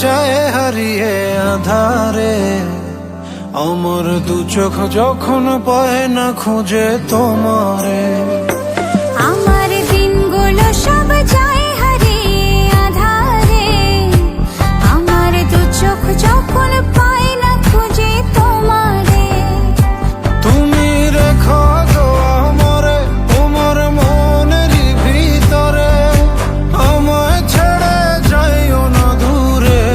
যায় হারিয়ে আধারে, আমার দু চোখ যখন পায় না খুঁজে তোমারে। আমার দিনগুলো সব যায় হারিয়ে আধারে, আমার দু চোখ যখন পায় না খুঁজে তোমারে। তুমি রেখো গো আমারে তোমার মনের ভিতরে, আমায় ছেড়ে যাইও না দূরে।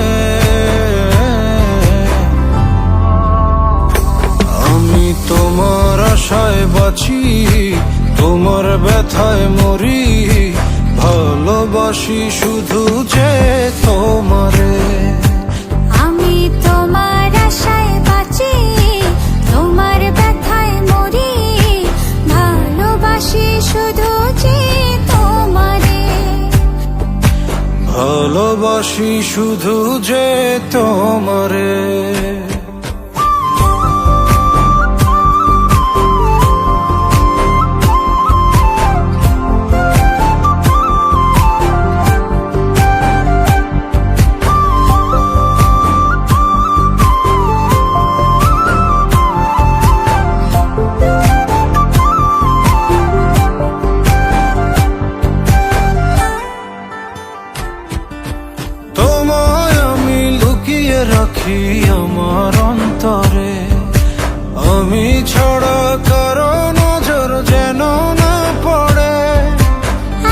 আমি তোমার আশায় বাঁচি, তোমার ব্যথায় মরি, ভালোবাসি শুধু যে তোমারে। আমি তোমার আশায় বাঁচি, তোমার ব্যথায় মরি, ভালোবাসি শুধু যে তোমারে। ভালোবাসি শুধু যে তোমারে। তোমায় আমি লুকিয়ে রাখি আমার অন্তরে, আমি ছাড়া কারো নজর যেন না পড়ে।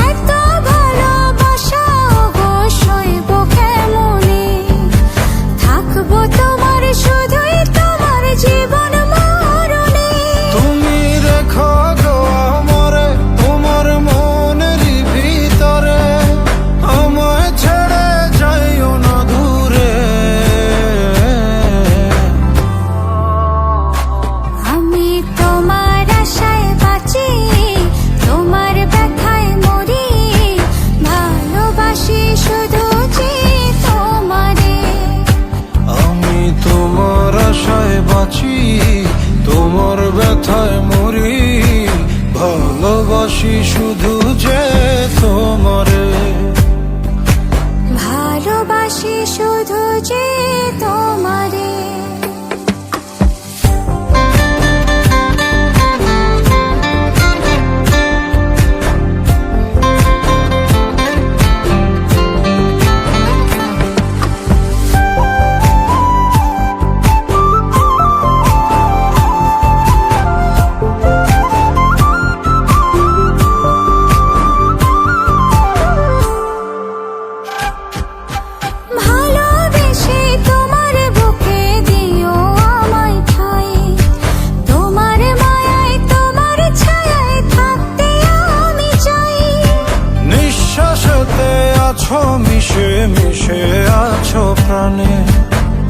এত ভালোবাসা অবশ্যই কেমনে, থাকবো তোমার শুধুই তোমার জীবন মরণে। তুমি রেখো গো আমারে তোমার মনের ভিতরে, আমায় ছেড়ে যাইও না দূরে। আমি তোমার আশায় বাঁচি, তোমার ব্যথায় মরি, ভালোবাসি শুধু যে তোমারে। আমি তোমার আশায় বাঁচি, তোমার ব্যথায় মরি, ভালোবাসি শুধু যে তোমারে। ভালোবাসি শুধু যে তোমারে। ভালোবেসে তোমার বুকে দিও আমায় ঠাঁই, তোমার মায়ায় তোমার ছায়ায় থাকতে আমি চাই। নিঃশ্বাসেতে আছো মিশে মিশে আছো প্রাণে,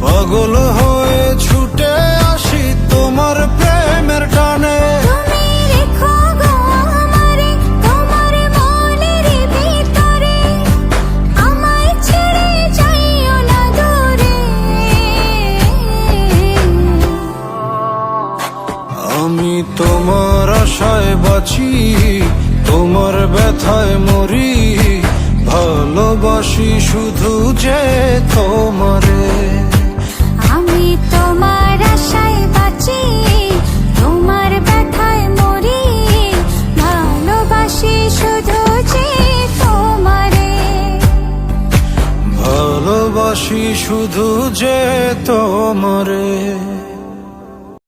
পাগল হয়ে ছুটে আসি তোমার প্রেমের টানে। তুমি রেখো গো আমারে তোমার মনের ভিতরে, আমায় ছেড়ে যাইও না দূরে। আমি তোমার আশায় বাঁচি, তোমার ব্যথায় মরি, ভালোবাসি শুধু যে তোমারে। আমি তোমার আশায় বাঁচি, তোমার ব্যথায় মরি, ভালোবাসি শুধু যে তোমারে। ভালোবাসি শুধু যে তোমারে।